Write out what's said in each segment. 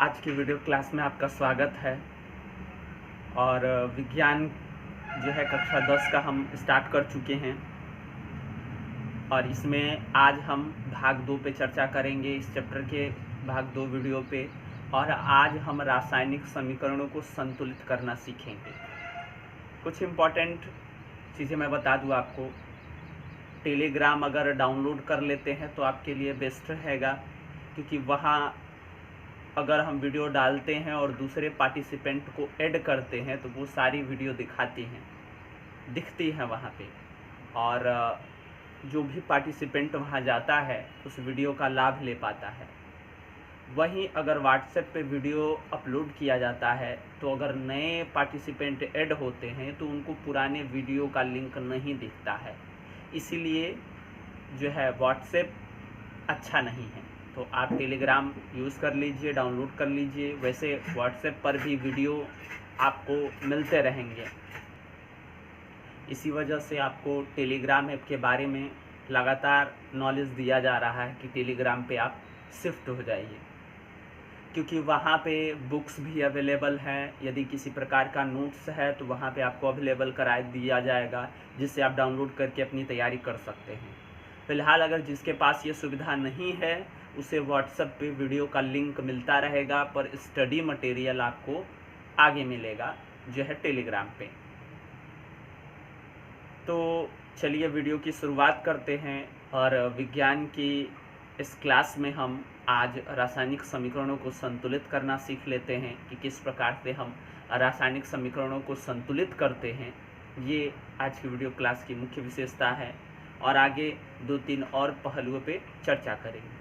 आज की video class में आपका स्वागत है। और विज्ञान जो है कक्षा 10 का हम स्टार्ट कर चुके हैं और इसमें आज हम भाग 2 पे चर्चा करेंगे, इस चैप्टर के भाग 2 वीडियो पे। और आज हम रासायनिक समीकरणों को संतुलित करना सीखेंगे। कुछ इम्पॉर्टेंट चीज़ें मैं बता दूँ आपको। टेलीग्राम अगर डाउनलोड कर लेते हैं तो आपके लिए बेस्ट रहेगा, क्योंकि वहाँ अगर हम वीडियो डालते हैं और दूसरे पार्टिसिपेंट को ऐड करते हैं तो वो सारी वीडियो दिखती हैं वहाँ पे। और जो भी पार्टिसिपेंट वहाँ जाता है उस वीडियो का लाभ ले पाता है। वहीं अगर व्हाट्सएप पे वीडियो अपलोड किया जाता है तो अगर नए पार्टिसिपेंट ऐड होते हैं तो उनको पुराने वीडियो का लिंक नहीं दिखता है। इसीलिए जो है व्हाट्सएप अच्छा नहीं है। तो आप टेलीग्राम यूज़ कर लीजिए, डाउनलोड कर लीजिए। वैसे व्हाट्सएप पर भी वीडियो आपको मिलते रहेंगे। इसी वजह से आपको टेलीग्राम ऐप के बारे में लगातार नॉलेज दिया जा रहा है कि टेलीग्राम पे आप शिफ्ट हो जाइए, क्योंकि वहाँ पे बुक्स भी अवेलेबल हैं। यदि किसी प्रकार का नोट्स है तो वहाँ पे आपको अवेलेबल करा दिया जाएगा, जिससे आप डाउनलोड करके अपनी तैयारी कर सकते हैं। फ़िलहाल अगर जिसके पास ये सुविधा नहीं है उसे व्हाट्सएप पे वीडियो का लिंक मिलता रहेगा, पर स्टडी मटेरियल आपको आगे मिलेगा जो है टेलीग्राम पे। तो चलिए वीडियो की शुरुआत करते हैं। और विज्ञान की इस क्लास में हम आज रासायनिक समीकरणों को संतुलित करना सीख लेते हैं कि किस प्रकार से हम रासायनिक समीकरणों को संतुलित करते हैं। ये आज की वीडियो क्लास की मुख्य विशेषता है और आगे 2-3 और पहलुओं पे चर्चा करेंगे।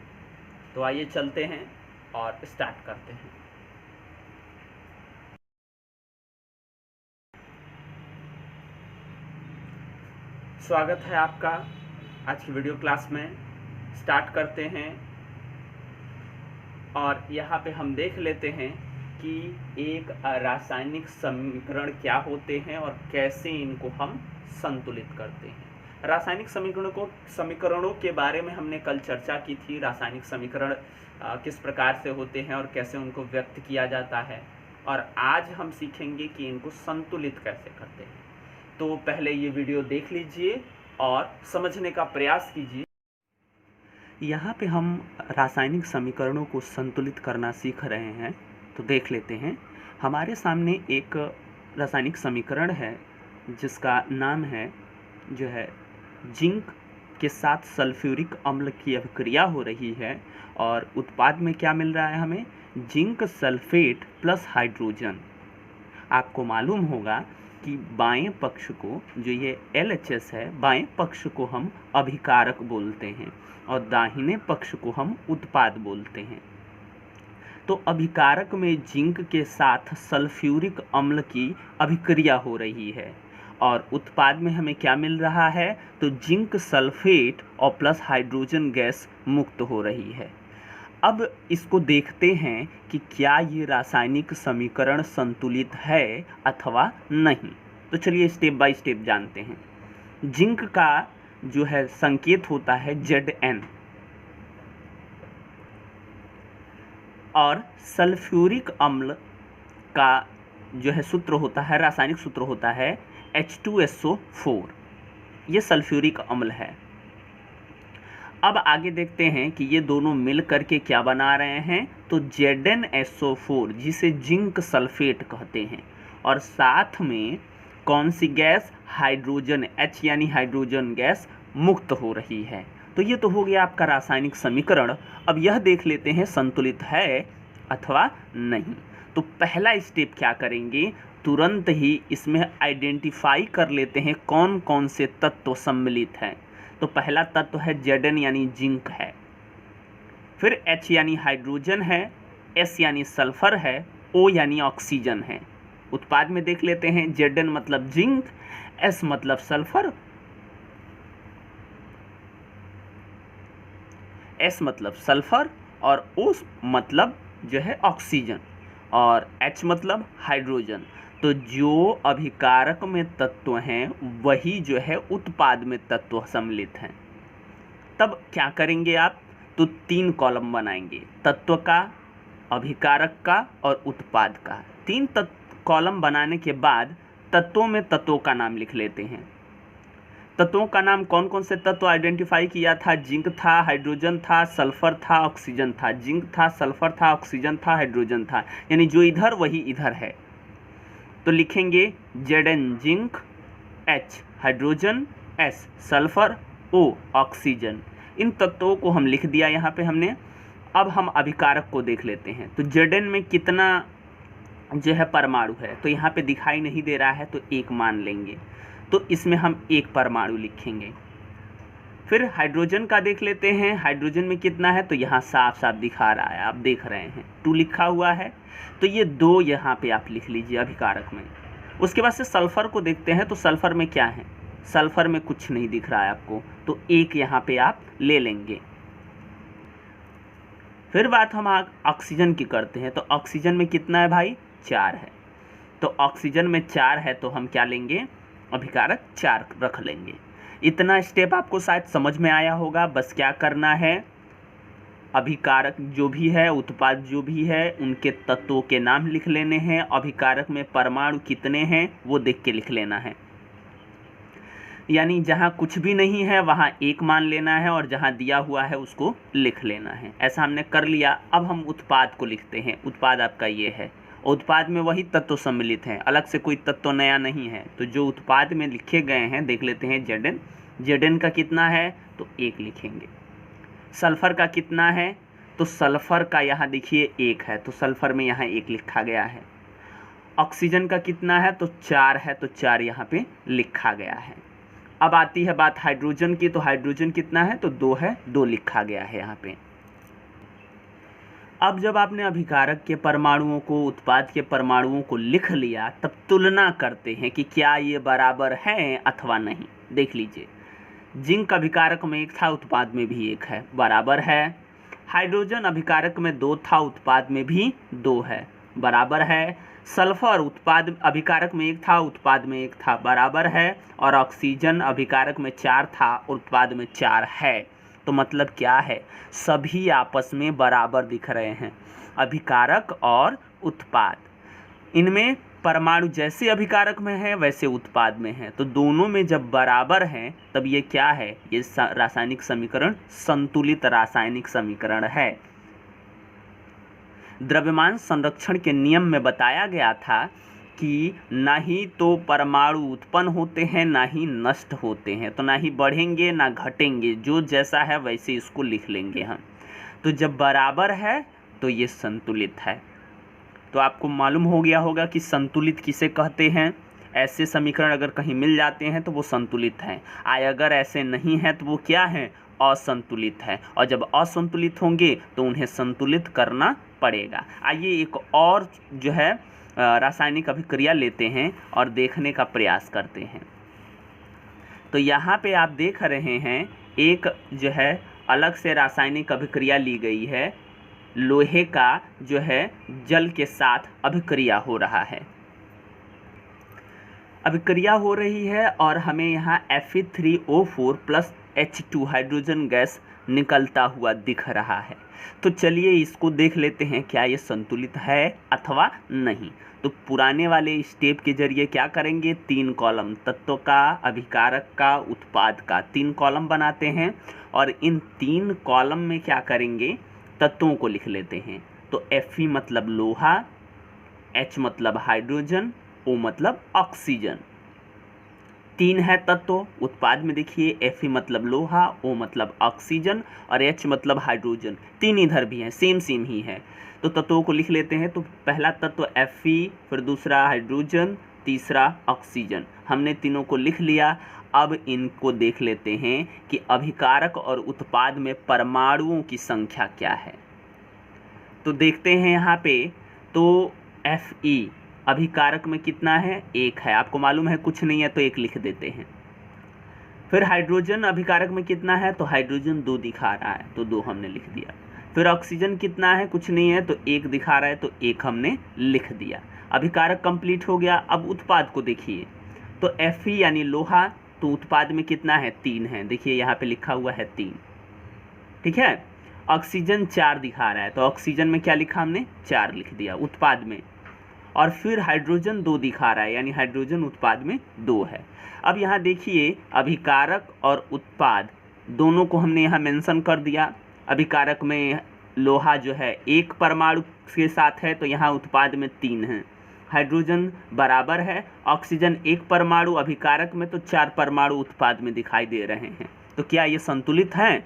तो आइए चलते हैं और स्टार्ट करते हैं। स्वागत है आपका आज की वीडियो क्लास में। स्टार्ट करते हैं और यहाँ पे हम देख लेते हैं कि एक रासायनिक समीकरण क्या होते हैं और कैसे इनको हम संतुलित करते हैं। रासायनिक समीकरणों के बारे में हमने कल चर्चा की थी। रासायनिक समीकरण किस प्रकार से होते हैं और कैसे उनको व्यक्त किया जाता है। और आज हम सीखेंगे कि इनको संतुलित कैसे करते हैं। तो पहले ये वीडियो देख लीजिए और समझने का प्रयास कीजिए। यहाँ पे हम रासायनिक समीकरणों को संतुलित करना सीख रहे हैं। तो देख लेते हैं। हमारे सामने एक रासायनिक समीकरण है जिसका नाम है जो है जिंक के साथ सल्फ्यूरिक अम्ल की अभिक्रिया हो रही है और उत्पाद में क्या मिल रहा है हमें, जिंक सल्फेट प्लस हाइड्रोजन। आपको मालूम होगा कि बाएं पक्ष को, जो ये LHS है, बाएं पक्ष को हम अभिकारक बोलते हैं और दाहिने पक्ष को हम उत्पाद बोलते हैं। तो अभिकारक में जिंक के साथ सल्फ्यूरिक अम्ल की अभिक्रिया हो रही है और उत्पाद में हमें क्या मिल रहा है, तो जिंक सल्फेट और प्लस हाइड्रोजन गैस मुक्त हो रही है। अब इसको देखते हैं कि क्या ये रासायनिक समीकरण संतुलित है अथवा नहीं। तो चलिए स्टेप बाय स्टेप जानते हैं। जिंक का जो है संकेत होता है Zn और सल्फ्यूरिक अम्ल का जो है सूत्र होता है, रासायनिक सूत्र होता है H2SO4। ये सल्फ्यूरिक अम्ल है। अब आगे देखते हैं कि ये दोनों मिल करके क्या बना रहे हैं, तो ZnSO4 जिसे जिंक सल्फेट कहते हैं। और साथ में कौन सी गैस, हाइड्रोजन, H यानी हाइड्रोजन गैस मुक्त हो रही है। तो ये तो हो गया आपका रासायनिक समीकरण। अब यह देख लेते हैं संतुलित है अथवा नहीं। तो पहला स्टेप क्या करेंगे, तुरंत ही इसमें आइडेंटिफाई कर लेते हैं कौन कौन से तत्व सम्मिलित हैं। तो पहला तत्व है Zn यानी जिंक है, फिर H यानी हाइड्रोजन है, S यानी सल्फर है, O यानी ऑक्सीजन है। उत्पाद में देख लेते हैं, Zn मतलब जिंक, S मतलब सल्फर, S मतलब सल्फर और O मतलब जो है ऑक्सीजन और H मतलब हाइड्रोजन। तो जो अभिकारक में तत्व हैं वही जो है उत्पाद में तत्व सम्मिलित हैं। तब क्या करेंगे आप, तो 3 कॉलम बनाएंगे, तत्व का, अभिकारक का और उत्पाद का। 3 कॉलम बनाने के बाद तत्वों में तत्वों का नाम लिख लेते हैं। तत्वों का नाम कौन कौन से तत्व आइडेंटिफाई किया था? जिंक था, हाइड्रोजन था, सल्फर था, ऑक्सीजन था। जिंक था, सल्फर था, ऑक्सीजन था, हाइड्रोजन था, यानी जो इधर वही इधर है। तो लिखेंगे Zn zinc, H hydrogen, S sulphur, O oxygen. इन तत्वों को हम लिख दिया यहाँ पे हमने। अब हम अभिकारक को देख लेते हैं। तो Zn में कितना जो है परमाणु है, तो यहाँ पे दिखाई नहीं दे रहा है, तो 1 मान लेंगे। तो इसमें हम 1 परमाणु लिखेंगे। फिर हाइड्रोजन का देख लेते हैं। हाइड्रोजन में कितना है, तो यहाँ साफ साफ दिखा रहा है, आप देख रहे हैं 2 लिखा हुआ है, तो ये 2 यहाँ पे आप लिख लीजिए अभिकारक में। उसके बाद से सल्फर को देखते हैं। तो सल्फर में क्या है, सल्फर में कुछ नहीं दिख रहा है आपको, तो 1 यहाँ पे आप ले लेंगे। फिर बात हम ऑक्सीजन की करते हैं। तो ऑक्सीजन में कितना है भाई, 4 है। तो ऑक्सीजन में 4 है, तो हम क्या लेंगे, अभिकारक 4 रख लेंगे। इतना स्टेप आपको शायद समझ में आया होगा। बस क्या करना है, अभिकारक जो भी है, उत्पाद जो भी है, उनके तत्वों के नाम लिख लेने हैं। अभिकारक में परमाणु कितने हैं वो देख के लिख लेना है। यानी जहाँ कुछ भी नहीं है वहाँ 1 मान लेना है, और जहाँ दिया हुआ है उसको लिख लेना है। ऐसा हमने कर लिया। अब हम उत्पाद को लिखते हैं। उत्पाद आपका ये है। उत्पाद में वही तत्व सम्मिलित हैं, अलग से कोई तत्व नया नहीं है। तो जो उत्पाद में लिखे गए हैं देख लेते हैं। Zn, Zn का कितना है, तो 1 लिखेंगे। सल्फर का कितना है, तो सल्फर का यहाँ देखिए 1 है, तो सल्फर में यहाँ 1 लिखा गया है। ऑक्सीजन का कितना है, तो 4 है, तो 4 यहाँ पे लिखा गया है। अब आती है बात हाइड्रोजन की। तो हाइड्रोजन कितना है, तो 2 है, 2 लिखा गया है यहाँ पे। अब जब आपने अभिकारक के परमाणुओं को, उत्पाद के परमाणुओं को लिख लिया, तब तुलना करते हैं कि क्या ये बराबर हैं अथवा नहीं। देख लीजिए, जिंक अभिकारक में 1 था, उत्पाद में भी 1 है, बराबर है। हाइड्रोजन अभिकारक में 2 था, उत्पाद में भी 2 है, बराबर है। सल्फर उत्पाद अभिकारक में 1 था, उत्पाद में 1 था, बराबर है। और ऑक्सीजन अभिकारक में 4 था, उत्पाद में 4 है। तो मतलब क्या है, सभी आपस में बराबर दिख रहे हैं, अभिकारक और उत्पाद। इनमें परमाणु जैसे अभिकारक में है वैसे उत्पाद में है। तो दोनों में जब बराबर हैं तब ये क्या है, ये रासायनिक समीकरण संतुलित रासायनिक समीकरण है। द्रव्यमान संरक्षण के नियम में बताया गया था कि ना ही तो परमाणु उत्पन्न होते हैं ना ही नष्ट होते हैं, तो ना ही बढ़ेंगे ना घटेंगे, जो जैसा है वैसे इसको लिख लेंगे हम। तो जब बराबर है तो ये संतुलित है। तो आपको मालूम हो गया होगा कि संतुलित किसे कहते हैं। ऐसे समीकरण अगर कहीं मिल जाते हैं तो वो संतुलित हैं, अगर ऐसे नहीं हैं तो वो क्या हैं, असंतुलित है। और जब असंतुलित होंगे तो उन्हें संतुलित करना पड़ेगा। आइए एक और जो है रासायनिक अभिक्रिया लेते हैं और देखने का प्रयास करते हैं। तो यहाँ पे आप देख रहे हैं एक जो है अलग से रासायनिक अभिक्रिया ली गई है। लोहे का जो है जल के साथ अभिक्रिया हो रहा है, अभिक्रिया हो रही है और हमें यहाँ Fe3O4 plus H2 hydrogen gas निकलता हुआ दिख रहा है। तो चलिए इसको देख लेते हैं क्या ये संतुलित है अथवा नहीं। तो पुराने वाले स्टेप के जरिए क्या करेंगे, 3 कॉलम तत्व का, अभिकारक का, उत्पाद का 3 कॉलम बनाते हैं और इन 3 कॉलम में क्या करेंगे, तत्वों को लिख लेते हैं। तो Fe मतलब लोहा, H मतलब हाइड्रोजन, O मतलब ऑक्सीजन। 3 है तत्व उत्पाद में, देखिए Fe मतलब लोहा, O मतलब ऑक्सीजन और H मतलब हाइड्रोजन। 3 इधर भी हैं, सेम ही है। तो तत्वों को लिख लेते हैं। तो पहला तत्व Fe, फिर दूसरा हाइड्रोजन, तीसरा ऑक्सीजन। हमने तीनों को लिख लिया। अब इनको देख लेते हैं कि अभिकारक और उत्पाद में परमाणुओं की संख्या क्या है। तो देखते हैं यहाँ पे, तो Fe अभिकारक में कितना है, 1 है, आपको मालूम है कुछ नहीं है तो 1 लिख देते हैं। फिर हाइड्रोजन अभिकारक में कितना है, तो हाइड्रोजन 2 दिखा रहा है तो 2 हमने लिख दिया। फिर ऑक्सीजन कितना है, कुछ नहीं है तो 1 दिखा रहा है तो 1 हमने लिख दिया। अभिकारक कंप्लीट हो गया। अब उत्पाद को देखिए, तो Fe यानी लोहा, तो उत्पाद में कितना है, 3 है, देखिए यहाँ पे लिखा हुआ है 3, ठीक है। ऑक्सीजन 4 दिखा रहा है, तो ऑक्सीजन में क्या लिखा हमने, 4 लिख दिया उत्पाद में। और फिर हाइड्रोजन 2 दिखा रहा है, यानी हाइड्रोजन उत्पाद में 2 है। अब यहाँ देखिए अभिकारक और उत्पाद दोनों को हमने यहाँ मेंशन कर दिया। अभिकारक में लोहा जो है 1 परमाणु के साथ है, तो यहाँ उत्पाद में 3 है। हाइड्रोजन बराबर है, ऑक्सीजन 1 परमाणु अभिकारक में, तो 4 परमाणु उत्पाद में दिखाई दे रहे हैं। तो क्या ये संतुलित हैं?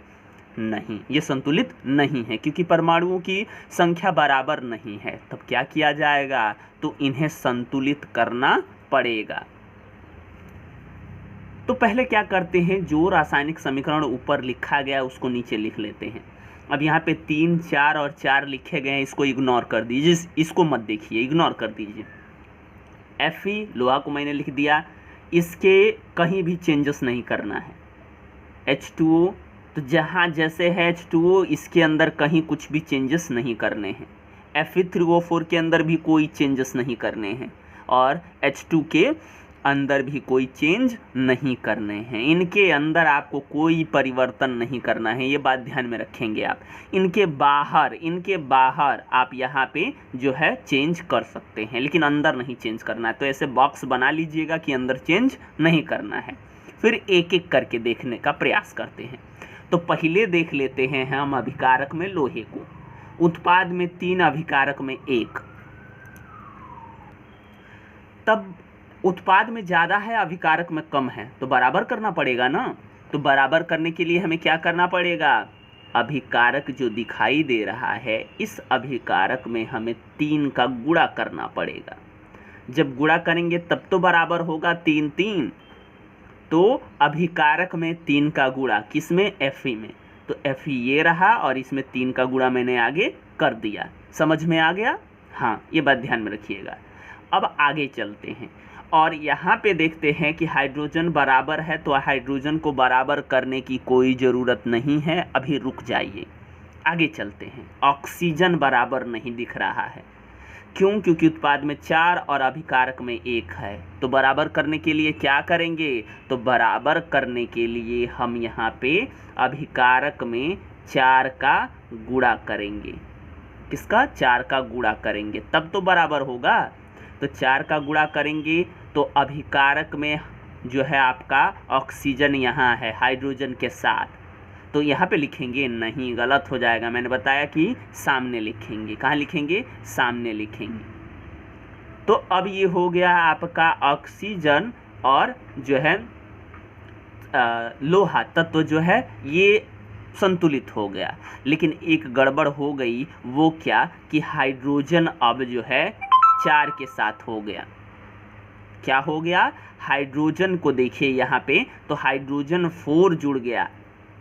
नहीं, ये संतुलित नहीं है, क्योंकि परमाणुओं की संख्या बराबर नहीं है। तब क्या किया जाएगा, तो इन्हें संतुलित करना पड़ेगा। तो पहले क्या करते हैं, जो रासायनिक समीकरण ऊपर लिखा गया उसको नीचे लिख लेते हैं। अब यहाँ पे 3, 4 और 4 लिखे गए हैं, इसको इग्नोर कर दीजिए, इसको मत देखिए, इग्नोर कर दीजिए। Fe लोहा को मैंने लिख दिया, इसके कहीं भी चेंजेस नहीं करना है। H2O, तो जहाँ जैसे है H2O, इसके अंदर कहीं कुछ भी चेंजेस नहीं करने हैं। Fe3O4 के अंदर भी कोई चेंजेस नहीं करने हैं, और H2 के अंदर भी कोई चेंज नहीं करने हैं। इनके अंदर आपको कोई परिवर्तन नहीं करना है, ये बात ध्यान में रखेंगे आप। इनके बाहर आप यहाँ पे जो है चेंज कर सकते हैं, लेकिन अंदर नहीं चेंज करना है। तो ऐसे बॉक्स बना लीजिएगा कि अंदर चेंज नहीं करना है। फिर एक एक करके देखने का प्रयास करते हैं। तो पहले देख लेते हैं हम अभिकारक में लोहे को। उत्पाद में 3, अभिकारक में 1। तब उत्पाद में ज़्यादा है, अभिकारक में कम है, तो बराबर करना पड़ेगा ना। तो बराबर करने के लिए हमें क्या करना पड़ेगा, अभिकारक जो दिखाई दे रहा है, इस अभिकारक में हमें 3 का गुणा करना पड़ेगा। जब गुणा करेंगे तब तो बराबर होगा 3, 3। तो अभिकारक में 3 का गुणा किसमें, Fe में। तो Fe ये रहा, और इसमें 3 का गुणा मैंने आगे कर दिया। समझ में आ गया? हाँ, ये बात ध्यान में रखिएगा। अब आगे चलते हैं और यहाँ पे देखते हैं कि हाइड्रोजन बराबर है, तो हाइड्रोजन को बराबर करने की कोई ज़रूरत नहीं है, अभी रुक जाइए, आगे चलते हैं। ऑक्सीजन बराबर नहीं दिख रहा है, क्यों? क्योंकि उत्पाद में 4 और अभिकारक में 1 है। तो बराबर करने के लिए क्या करेंगे, तो बराबर करने के लिए हम यहाँ पे अभिकारक में 4 का गुणा करेंगे। किसका? 4 का गुणा करेंगे, तब तो बराबर होगा। तो 4 का गुणा करेंगे तो अभिकारक में जो है आपका ऑक्सीजन यहाँ है हाइड्रोजन के साथ, तो यहाँ पे लिखेंगे नहीं, गलत हो जाएगा। मैंने बताया कि सामने लिखेंगे। कहाँ लिखेंगे? सामने लिखेंगे। तो अब ये हो गया आपका ऑक्सीजन और जो है लोहा तत्व जो है ये संतुलित हो गया। लेकिन एक गड़बड़ हो गई, वो क्या कि हाइड्रोजन अब जो है 4 के साथ हो गया। क्या हो गया? हाइड्रोजन को देखिए यहाँ पे, तो हाइड्रोजन 4 जुड़ गया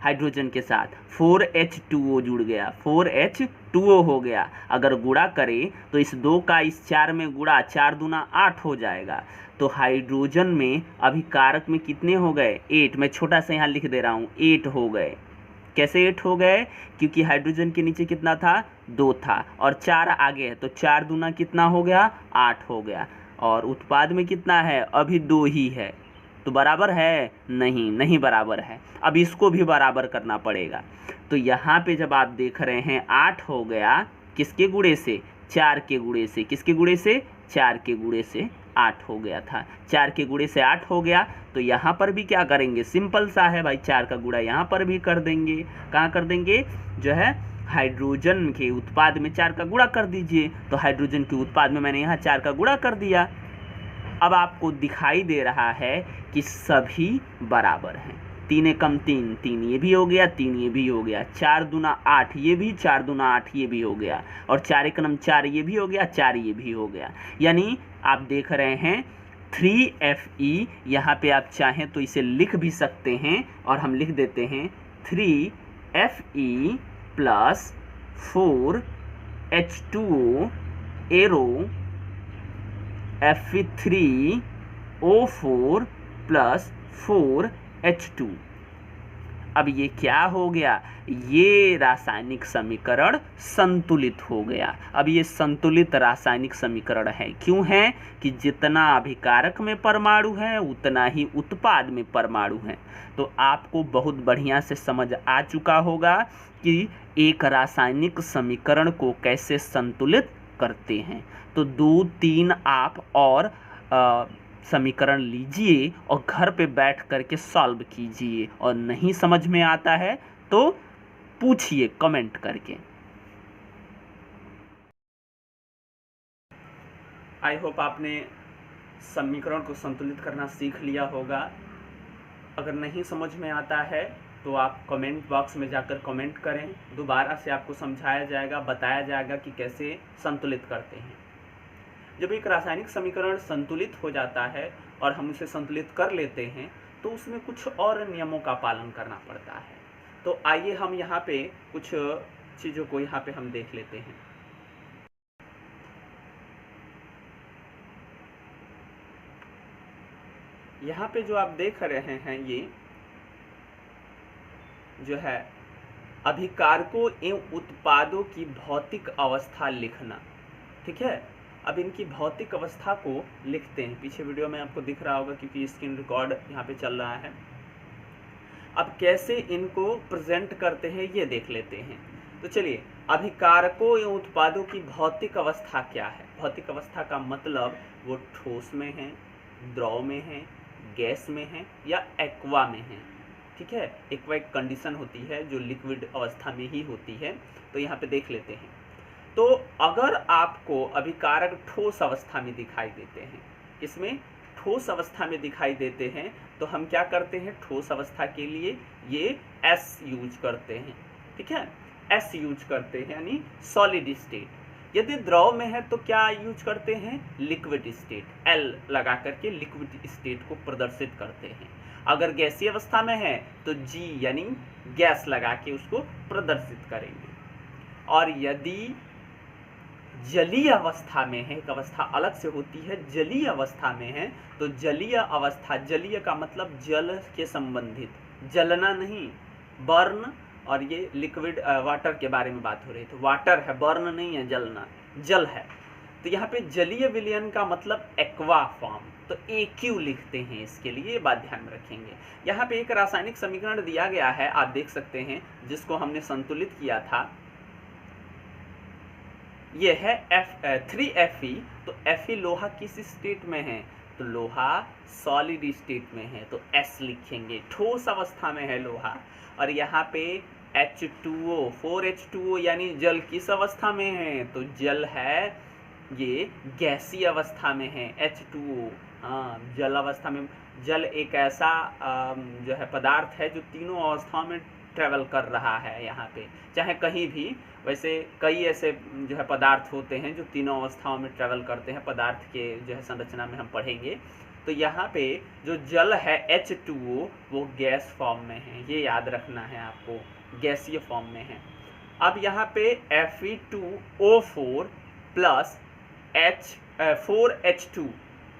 हाइड्रोजन के साथ, 4H2O जुड़ गया, 4H2O हो गया। अगर गुणा करें तो इस 2 का इस 4 में गुणा, 4 दूना 8 हो जाएगा। तो हाइड्रोजन में अभिकारक में कितने हो गए? 8। मैं छोटा सा यहाँ लिख दे रहा हूँ, 8 हो गए। कैसे 8 हो गए? क्योंकि हाइड्रोजन के नीचे कितना था? 2 था, और 4 आगे है, तो 4 दूना कितना हो गया? 8 हो गया। और उत्पाद में कितना है? अभी 2 ही है, तो बराबर है? नहीं, नहीं बराबर है। अब इसको भी बराबर करना पड़ेगा। तो यहाँ पे जब आप देख रहे हैं 8 हो गया, किसके गुणे से? 4 के गुणे से। किसके गुणे से? 4 के गुणे से 8 हो गया था। 4 के गुणे से 8 हो गया, तो यहाँ पर भी क्या करेंगे? सिंपल सा है भाई, 4 का गुणा यहाँ पर भी कर देंगे। कहाँ कर देंगे? जो है हाइड्रोजन के उत्पाद में 4 का गुणा कर दीजिए। तो हाइड्रोजन के उत्पाद में मैंने यहाँ 4 का गुणा कर दिया। अब आपको दिखाई दे रहा है कि सभी बराबर हैं। 3 एकम 3, 3 ये भी हो गया, 3 ये भी हो गया, 4 दूना 8 ये भी, 4 दूना 8 ये भी हो गया, और 4 एकम 4 ये भी हो गया, 4 ये भी हो गया। यानी आप देख रहे हैं 3Fe। यहाँ पे आप चाहें तो इसे लिख भी सकते हैं, और हम लिख देते हैं 3Fe plus 4H2O arrow Fe3O4 plus 4H2। अब ये क्या हो गया, ये रासायनिक समीकरण संतुलित हो गया। अब ये संतुलित रासायनिक समीकरण है, क्यों है कि जितना अभिकारक में परमाणु है उतना ही उत्पाद में परमाणु है। तो आपको बहुत बढ़िया से समझ आ चुका होगा कि एक रासायनिक समीकरण को कैसे संतुलित करते हैं। तो 2-3 आप और समीकरण लीजिए और घर पे बैठ करके सॉल्व कीजिए, और नहीं समझ में आता है तो पूछिए कमेंट करके। आई होप आपने समीकरण को संतुलित करना सीख लिया होगा। अगर नहीं समझ में आता है तो आप कमेंट बॉक्स में जाकर कमेंट करें, दोबारा से आपको समझाया जाएगा, बताया जाएगा कि कैसे संतुलित करते हैं। जब एक रासायनिक समीकरण संतुलित हो जाता है और हम उसे संतुलित कर लेते हैं तो उसमें कुछ और नियमों का पालन करना पड़ता है। तो आइए हम यहाँ पे कुछ चीज़ों को यहाँ पे हम देख लेते हैं। यहाँ पे जो आप देख रहे हैं ये जो है अभिकारकों एवं उत्पादों की भौतिक अवस्था लिखना, ठीक है। अब इनकी भौतिक अवस्था को लिखते हैं। पीछे वीडियो में आपको दिख रहा होगा क्योंकि स्क्रीन रिकॉर्ड यहाँ पे चल रहा है। अब कैसे इनको प्रेजेंट करते हैं ये देख लेते हैं। तो चलिए, अभिकारकों एवं उत्पादों की भौतिक अवस्था क्या है। भौतिक अवस्था का मतलब वो ठोस में है, द्रव में है, गैस में है या एक्वा में है, ठीक है। एक्वा एक कंडीशन होती है जो लिक्विड अवस्था में ही होती है। तो यहाँ पे देख लेते हैं। तो अगर आपको अभिकारक ठोस अवस्था में दिखाई देते हैं, इसमें ठोस अवस्था में दिखाई देते हैं, तो हम क्या करते हैं, ठोस अवस्था के लिए ये S यूज करते हैं, ठीक है। S यूज करते हैं यानी सॉलिड स्टेट। यदि द्रव में है तो क्या यूज करते हैं, लिक्विड स्टेट, L लगा करके लिक्विड स्टेट को प्रदर्शित करते हैं। अगर गैसीय अवस्था में है तो G यानी गैस लगा के उसको प्रदर्शित करेंगे। और यदि जलीय अवस्था में है, एक अवस्था अलग से होती है, जलीय अवस्था में है, तो जलीय अवस्था, जलीय का मतलब जल के संबंधित, जलना नहीं, बर्न। और ये लिक्विड वाटर के बारे में बात हो रही है, तो वाटर है, बर्न नहीं है, जलना, जल है। तो यहाँ पे जलीय विलयन का मतलब एक्वा फॉर्म, तो AQ लिखते हैं इसके लिए, ये बात ध्यान में रखेंगे। यहाँ पे एक रासायनिक समीकरण दिया गया है, आप देख सकते हैं, जिसको हमने संतुलित किया था। ये है 3Fe। तो Fe लोहा किस स्टेट में है, तो लोहा सॉलिड स्टेट में है, तो S लिखेंगे, ठोस अवस्था में है लोहा। और यहाँ पे H2O 4H2O यानी जल किस अवस्था में है, तो जल है ये गैसीय अवस्था में है, H2O। हाँ, जल अवस्था में, जल एक ऐसा जो है पदार्थ है जो तीनों अवस्थाओं में ट्रेवल कर रहा है यहाँ पे, चाहे कहीं भी। वैसे कई ऐसे जो है पदार्थ होते हैं जो तीनों अवस्थाओं में ट्रेवल करते हैं, पदार्थ के जो है संरचना में हम पढ़ेंगे। तो यहाँ पे जो जल है H2O वो गैस फॉर्म में है, ये याद रखना है आपको, गैसीय फॉर्म में है। अब यहाँ पे Fe2O4 प्लस 4H2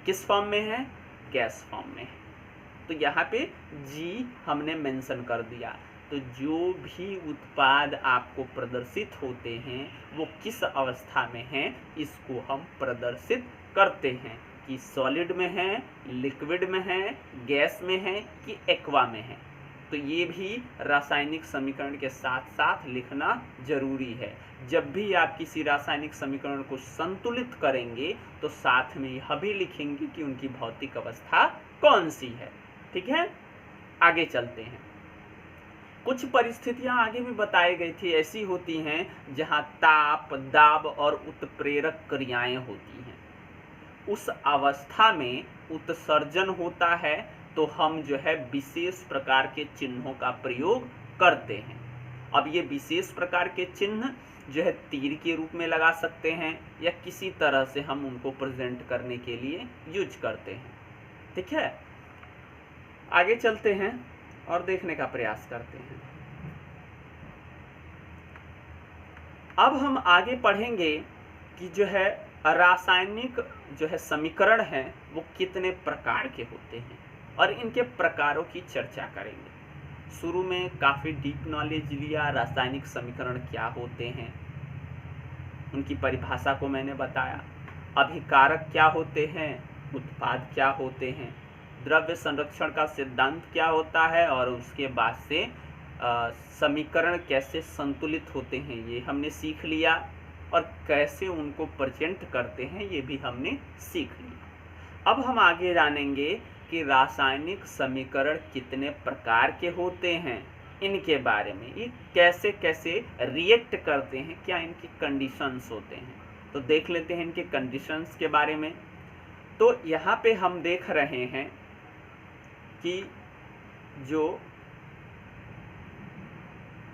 किस फॉर्म में है, गैस फॉर्म में है। तो यहाँ पे G हमने मेंशन कर दिया। तो जो भी उत्पाद आपको प्रदर्शित होते हैं वो किस अवस्था में हैं, इसको हम प्रदर्शित करते हैं कि सॉलिड में है, लिक्विड में है, गैस में है कि एक्वा में है। तो ये भी रासायनिक समीकरण के साथ साथ लिखना जरूरी है। जब भी आप किसी रासायनिक समीकरण को संतुलित करेंगे तो साथ में यह भी लिखेंगे कि उनकी भौतिक अवस्था कौन सी है, ठीक है। आगे चलते हैं। कुछ परिस्थितियां आगे भी बताई गई थी, ऐसी होती हैं जहां ताप, दाब और उत्प्रेरक क्रियाएं होती हैं। उस अवस्था में उत्सर्जन होता है तो हम जो है विशेष प्रकार के चिन्हों का प्रयोग करते हैं। अब ये विशेष प्रकार के चिन्ह जो है तीर के रूप में लगा सकते हैं या किसी तरह से हम उनको प्रेजेंट करने के लिए यूज करते हैं, ठीक है। आगे चलते हैं और देखने का प्रयास करते हैं। अब हम आगे पढ़ेंगे कि जो है रासायनिक जो है समीकरण है वो कितने प्रकार के होते हैं और इनके प्रकारों की चर्चा करेंगे। शुरू में काफ़ी डीप नॉलेज लिया, रासायनिक समीकरण क्या होते हैं उनकी परिभाषा को मैंने बताया, अभिकारक क्या होते हैं, उत्पाद क्या होते हैं, द्रव्य संरक्षण का सिद्धांत क्या होता है, और उसके बाद से समीकरण कैसे संतुलित होते हैं ये हमने सीख लिया, और कैसे उनको प्रेजेंट करते हैं ये भी हमने सीख लिया। अब हम आगे जानेंगे कि रासायनिक समीकरण कितने प्रकार के होते हैं, इनके बारे में, ये कैसे कैसे रिएक्ट करते हैं, क्या इनकी कंडीशंस होते हैं। तो देख लेते हैं इनके कंडीशंस के बारे में। तो यहाँ पे हम देख रहे हैं कि जो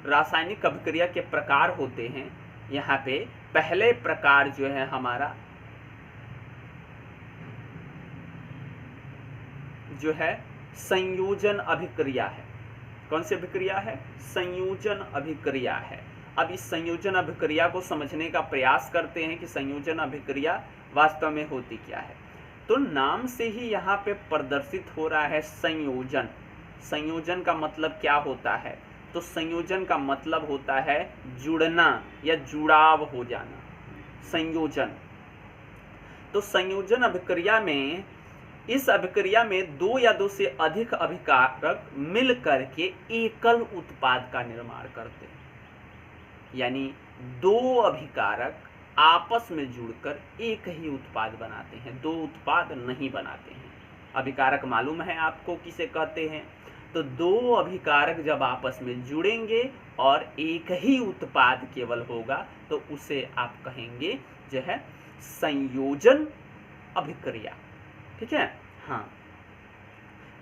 रासायनिक अभिक्रिया के प्रकार होते हैं, यहाँ पे पहले प्रकार जो है हमारा जो है संयोजन अभिक्रिया है। कौन सी अभिक्रिया है? संयोजन अभिक्रिया है। अब इस संयोजन अभिक्रिया को समझने का प्रयास करते हैं कि संयोजन अभिक्रिया वास्तव में होती क्या है। तो नाम से ही यहाँ पे प्रदर्शित हो रहा है संयोजन। संयोजन का मतलब क्या होता है? तो संयोजन का मतलब होता है जुड़ना या जुड़ाव हो जाना, संयोजन। तो संयोजन अभिक्रिया में, इस अभिक्रिया में दो या दो से अधिक अभिकारक मिल करके एकल उत्पाद का निर्माण करते हैं। यानी दो अभिकारक आपस में जुड़कर एक ही उत्पाद बनाते हैं, दो उत्पाद नहीं बनाते हैं। अभिकारक मालूम है आपको किसे कहते हैं? तो दो अभिकारक जब आपस में जुड़ेंगे और एक ही उत्पाद केवल होगा तो उसे आप कहेंगे जो है संयोजन अभिक्रिया। ठीक है। हाँ,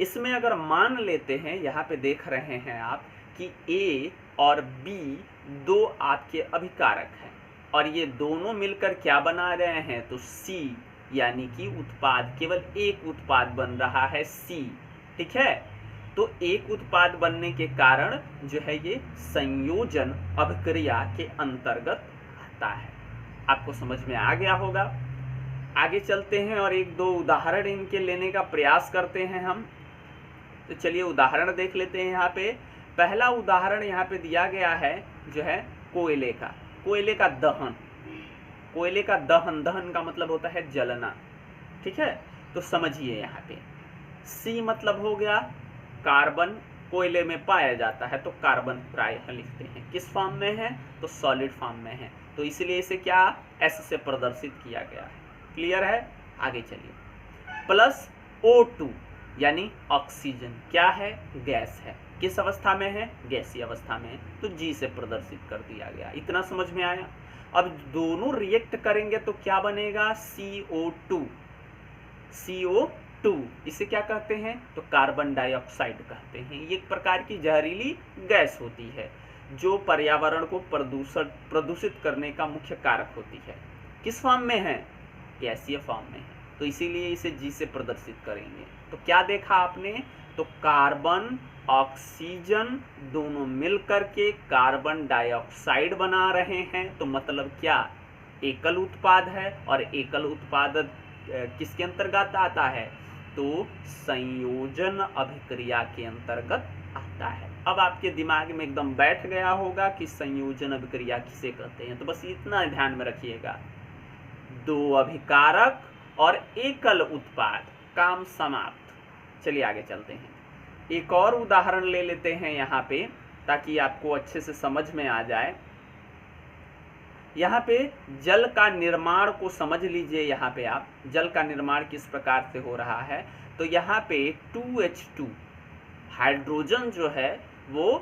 इसमें अगर मान लेते हैं, यहाँ पे देख रहे हैं आप कि A और B दो आपके अभिकारक हैं और ये दोनों मिलकर क्या बना रहे हैं? तो C, यानी कि उत्पाद, केवल एक उत्पाद बन रहा है C। ठीक है। तो एक उत्पाद बनने के कारण जो है ये संयोजन अभिक्रिया के अंतर्गत आता है। आपको समझ में आ गया होगा। आगे चलते हैं और एक दो उदाहरण इनके लेने का प्रयास करते हैं हम। तो चलिए उदाहरण देख लेते हैं। यहाँ पे पहला उदाहरण यहाँ पे दिया गया है जो है कोयले का, कोयले का दहन। कोयले का दहन, दहन का मतलब होता है जलना। ठीक है। तो समझिए यहाँ पे C मतलब हो गया कार्बन, कोयले में पाया जाता है तो कार्बन प्रायः लिखते हैं। किस फॉर्म में है? तो सॉलिड फॉर्म में है, तो इसलिए इसे क्या S से प्रदर्शित किया गया है। क्लियर है? आगे चलिए। प्लस O2 यानी ऑक्सीजन, क्या है? गैस है। किस अवस्था में है? गैसीय अवस्था में है, तो G से प्रदर्शित कर दिया गया। इतना समझ में आया। अब दोनों रिएक्ट करेंगे तो क्या बनेगा? CO2। CO2 इसे क्या कहते हैं? तो कार्बन डाइऑक्साइड कहते हैं। ये एक प्रकार की जहरीली गैस होती है जो पर्यावरण को प्रदूषित करने का मुख्य कारक होती है। किस फॉर्म में है? गैसीय फॉर्म में है, तो इसीलिए इसे G से प्रदर्शित करेंगे। तो क्या देखा आपने? तो कार्बन ऑक्सीजन दोनों मिलकर के कार्बन डाइऑक्साइड बना रहे हैं। तो मतलब क्या? एकल उत्पाद है, और एकल उत्पाद किसके अंतर्गत आता है? तो संयोजन अभिक्रिया के अंतर्गत आता है। अब आपके दिमाग में एकदम बैठ गया होगा कि संयोजन अभिक्रिया किसे कहते हैं। तो बस इतना ध्यान में रखिएगा, दो अभिकारक और एकल उत्पाद, काम समाप्त। चलिए आगे चलते हैं। एक और उदाहरण ले लेते हैं यहाँ पे, ताकि आपको अच्छे से समझ में आ जाए। यहाँ पे जल का निर्माण को समझ लीजिए। यहाँ पे आप जल का निर्माण किस प्रकार से हो रहा है। तो यहाँ पे 2H2 हाइड्रोजन जो है वो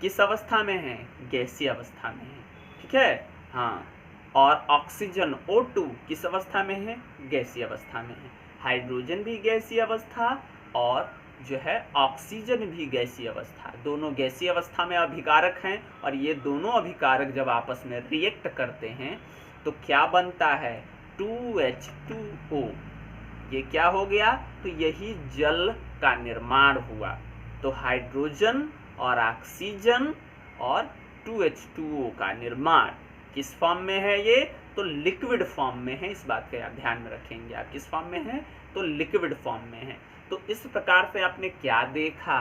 किस अवस्था में है? गैसीय अवस्था में है। ठीक है। हाँ, और ऑक्सीजन O2 किस अवस्था में है? गैसीय अवस्था में है। हाइड्रोजन भी गैसीय अवस्था और जो है ऑक्सीजन भी गैसीय अवस्था, दोनों गैसीय अवस्था में अभिकारक हैं। और ये दोनों अभिकारक जब आपस में रिएक्ट करते हैं तो क्या बनता है? 2H2O। ये क्या हो गया? तो यही जल का निर्माण हुआ। तो हाइड्रोजन और ऑक्सीजन और 2H2O का निर्माण किस फॉर्म में है? ये तो लिक्विड फॉर्म में है। इस बात का ध्यान में रखेंगे आप। किस फॉर्म में है? तो लिक्विड फॉर्म में है। तो इस प्रकार से आपने क्या देखा?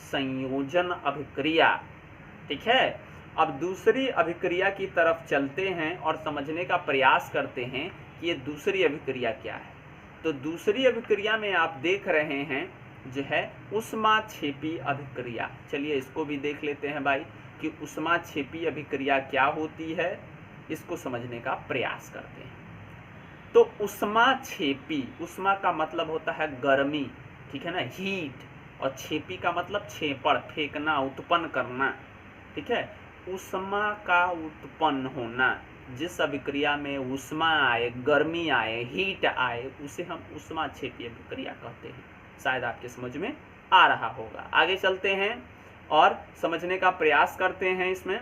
संयोजन अभिक्रिया। ठीक है, अब दूसरी अभिक्रिया की तरफ चलते हैं और समझने का प्रयास करते हैं कि ये दूसरी अभिक्रिया क्या है। तो दूसरी अभिक्रिया में आप देख रहे हैं जो है ऊष्माक्षेपी अभिक्रिया। चलिए इसको भी देख लेते हैं भाई कि ऊष्माक्षेपी अभिक्रिया क्या होती है, इसको समझने का प्रयास करते हैं। तो ऊष्माक्षेपी, ऊष्मा का मतलब होता है गर्मी, ठीक है ना, हीट, और क्षेपी का मतलब क्षेपण, फेंकना, उत्पन्न करना। ठीक है, ऊष्मा का उत्पन्न होना, जिस अभिक्रिया में ऊष्मा आए, गर्मी आए, हीट आए, उसे हम ऊष्माक्षेपी अभिक्रिया कहते हैं। शायद आपके समझ में आ रहा होगा। आगे चलते हैं और समझने का प्रयास करते हैं इसमें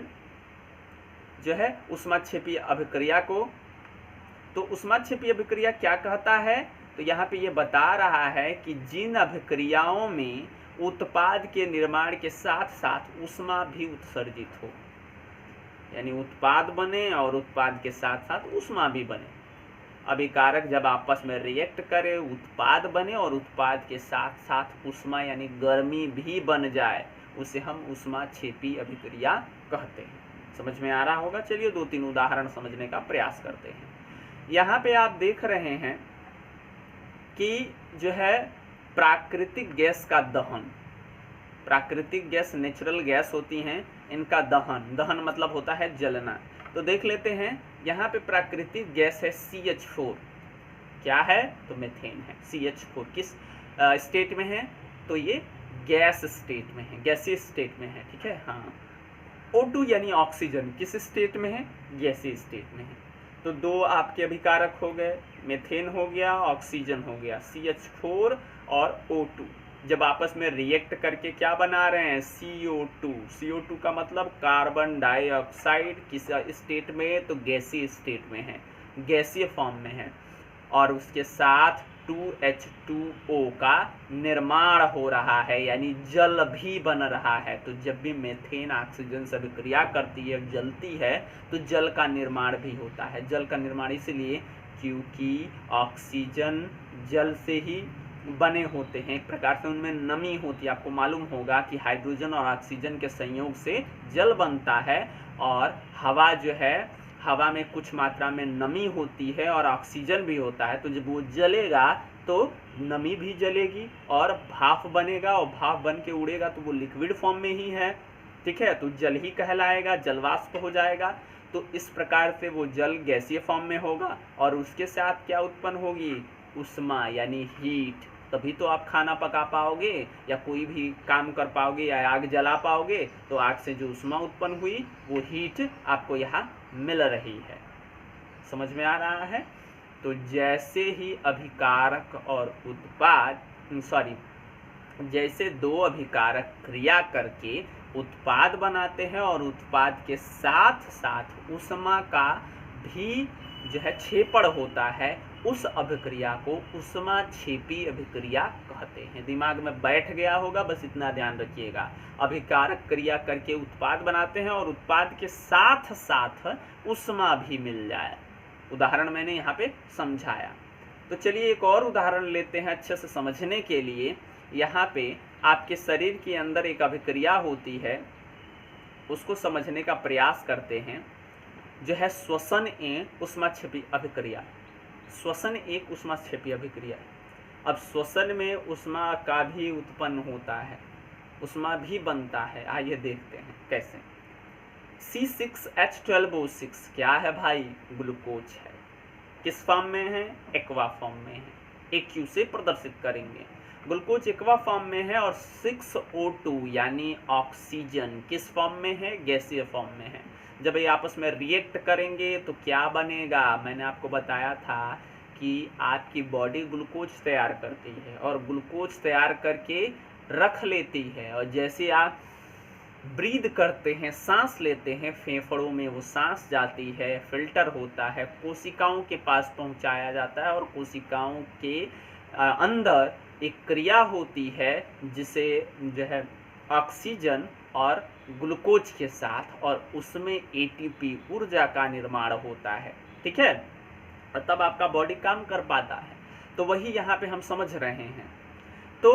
जो है ऊष्माक्षेपी अभिक्रिया को। तो ऊष्माक्षेपी अभिक्रिया क्या कहता है, तो यहाँ पे ये बता रहा है कि जिन अभिक्रियाओं में उत्पाद के निर्माण के साथ साथ ऊष्मा भी उत्सर्जित हो, यानी उत्पाद बने और उत्पाद के साथ साथ ऊष्मा भी बने। अभिकारक जब आपस में रिएक्ट करे, उत्पाद बने और उत्पाद के साथ साथ ऊष्मा यानी गर्मी भी बन जाए, उसे हम ऊष्माक्षेपी अभिक्रिया कहते हैं। समझ में आ रहा होगा। चलिए 2-3 उदाहरण समझने का प्रयास करते हैं। यहाँ पे आप देख रहे हैं कि जो है प्राकृतिक गैस का दहन, प्राकृतिक गैस नेचुरल गैस होती हैं, इनका दहन, दहन मतलब होता है जलना। तो देख लेते हैं, यहाँ पे प्राकृतिक गैस है CH4, क्या है, तो मीथेन है। CH4 किस स्टेट में है, तो ये गैस स्टेट में है, गैसीय स्टेट में है। ठीक है, हाँ। O2 यानी ऑक्सीजन किस स्टेट में है, गैसीय स्टेट में है। तो 2 आपके अभिकारक हो गए, मीथेन हो गया, ऑक्सीजन हो गया, CH4 और O2 जब आपस में रिएक्ट करके क्या बना रहे हैं, CO2। CO2 का मतलब कार्बन डाइऑक्साइड, किस स्टेट में, तो गैसीय स्टेट में है, गैसीय फॉर्म में है, और उसके साथ 2H2O का निर्माण हो रहा है, यानी जल भी बन रहा है। तो जब भी मीथेन ऑक्सीजन से अभिक्रिया करती है, जलती है, तो जल का निर्माण भी होता है। जल का निर्माण इसलिए क्योंकि ऑक्सीजन जल से ही बने होते हैं, एक प्रकार से उनमें नमी होती है। आपको मालूम होगा कि हाइड्रोजन और ऑक्सीजन के संयोग से जल बनता है, और हवा जो है, हवा में कुछ मात्रा में नमी होती है और ऑक्सीजन भी होता है। तो जब वो जलेगा तो नमी भी जलेगी और भाप बनेगा, और भाप बन के उड़ेगा तो वो लिक्विड फॉर्म में ही है। ठीक है, तो जल ही कहलाएगा, जलवाष्प हो जाएगा। तो इस प्रकार से वो जल गैसीय फॉर्म में होगा, और उसके साथ क्या उत्पन्न होगी, ऊष्मा यानी हीट। तभी तो आप खाना पका पाओगे या कोई भी काम कर पाओगे या आग जला पाओगे। तो आग से जो ऊष्मा उत्पन्न हुई, वो हीट आपको यहाँ मिल रही है। समझ में आ रहा है। तो जैसे ही अभिकारक और उत्पाद, जैसे 2 अभिकारक क्रिया करके उत्पाद बनाते हैं और उत्पाद के साथ साथ ऊष्मा का भी जो है क्षेपण होता है, उस अभिक्रिया को ऊष्माक्षेपी अभिक्रिया कहते हैं। दिमाग में बैठ गया होगा, बस इतना ध्यान रखिएगा। अभिकारक क्रिया करके उत्पाद बनाते हैं और उत्पाद के साथ साथ ऊष्मा भी मिल जाए। उदाहरण मैंने यहाँ पे समझाया। तो चलिए एक और उदाहरण लेते हैं अच्छे से समझने के लिए। यहाँ पे आपके शरीर के अंदर एक अभिक्रिया होती है, उसको समझने का प्रयास करते हैं, जो है श्वसन एक ऊष्माक्षेपी अभिक्रिया। श्वसन एक ऊष्माक्षेपी अभिक्रिया। अब श्वसन में ऊष्मा का भी उत्पन्न होता है, ऊष्मा भी बनता है। आइए देखते हैं कैसे। C6H12O6 क्या है भाई, ग्लूकोज है। किस फॉर्म में है, एक्वा फॉर्म में है। AQ से प्रदर्शित करेंगे। ग्लूकोज एक्वा फॉर्म में है, और 6O2 यानी ऑक्सीजन किस फॉर्म में है, गैसीय फॉर्म में है। जब ये आपस में रिएक्ट करेंगे तो क्या बनेगा, मैंने आपको बताया था कि आपकी बॉडी ग्लूकोज तैयार करती है और ग्लूकोज तैयार करके रख लेती है, और जैसे आप ब्रीद करते हैं, सांस लेते हैं, फेफड़ों में वो सांस जाती है, फिल्टर होता है, कोशिकाओं के पास पहुंचाया जाता है, और कोशिकाओं के अंदर एक क्रिया होती है जिसे जो है ऑक्सीजन और ग्लूकोज के साथ, और उसमें ATP ऊर्जा का निर्माण होता है। ठीक है, और तब आपका बॉडी काम कर पाता है। तो वही यहाँ पे हम समझ रहे हैं। तो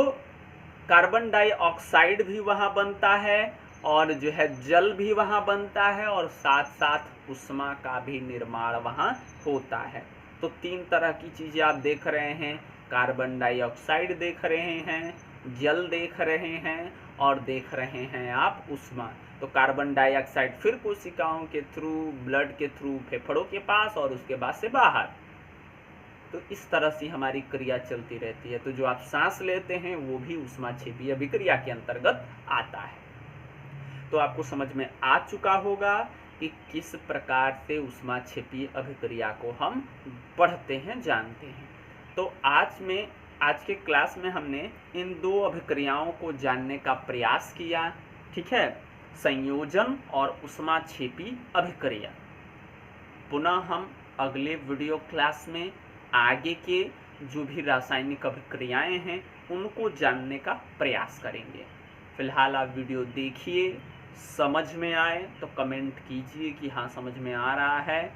कार्बन डाइऑक्साइड भी वहाँ बनता है और जो है जल भी वहाँ बनता है और साथ साथ ऊष्मा का भी निर्माण वहाँ होता है। तो 3 तरह की चीज़ें आप देख रहे हैं, कार्बन डाइऑक्साइड देख रहे हैं, जल देख रहे हैं और देख रहे हैं आप ऊष्मा। तो कार्बन डाइऑक्साइड फिर कोशिकाओं के थ्रू, ब्लड के थ्रू फेफड़ों के पास और उसके बाद से बाहर। तो इस तरह से हमारी क्रिया चलती रहती है। तो जो आप सांस लेते हैं वो भी ऊष्माक्षेपीय अभिक्रिया के अंतर्गत आता है। तो आपको समझ में आ चुका होगा कि किस प्रकार से ऊष्माक्षेपीय अभिक्रिया को हम पढ़ते हैं, जानते हैं। तो आज के क्लास में हमने इन 2 अभिक्रियाओं को जानने का प्रयास किया, ठीक है, संयोजन और ऊष्माक्षेपी अभिक्रिया। पुनः हम अगले वीडियो क्लास में आगे के जो भी रासायनिक अभिक्रियाएं हैं उनको जानने का प्रयास करेंगे। फिलहाल आप वीडियो देखिए, समझ में आए तो कमेंट कीजिए कि हाँ समझ में आ रहा है,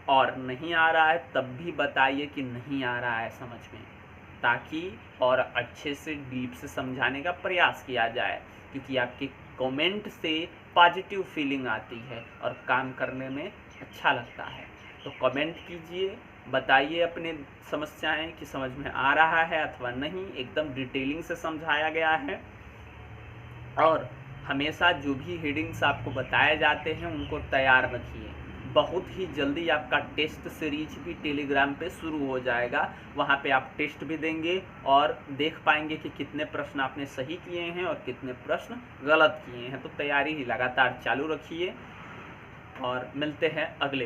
और नहीं आ रहा है तब भी बताइए कि नहीं आ रहा है समझ में, ताकि और अच्छे से डीप से समझाने का प्रयास किया जाए। क्योंकि आपके कमेंट से पॉजिटिव फीलिंग आती है और काम करने में अच्छा लगता है। तो कमेंट कीजिए, बताइए अपने समस्याएं कि समझ में आ रहा है अथवा नहीं। एकदम डिटेलिंग से समझाया गया है और हमेशा जो भी हेडिंग्स आपको बताए जाते हैं उनको तैयार रखिए। बहुत ही जल्दी आपका टेस्ट सीरीज भी टेलीग्राम पे शुरू हो जाएगा। वहाँ पे आप टेस्ट भी देंगे और देख पाएंगे कि कितने प्रश्न आपने सही किए हैं और कितने प्रश्न गलत किए हैं। तो तैयारी ही लगातार चालू रखिए और मिलते हैं अगले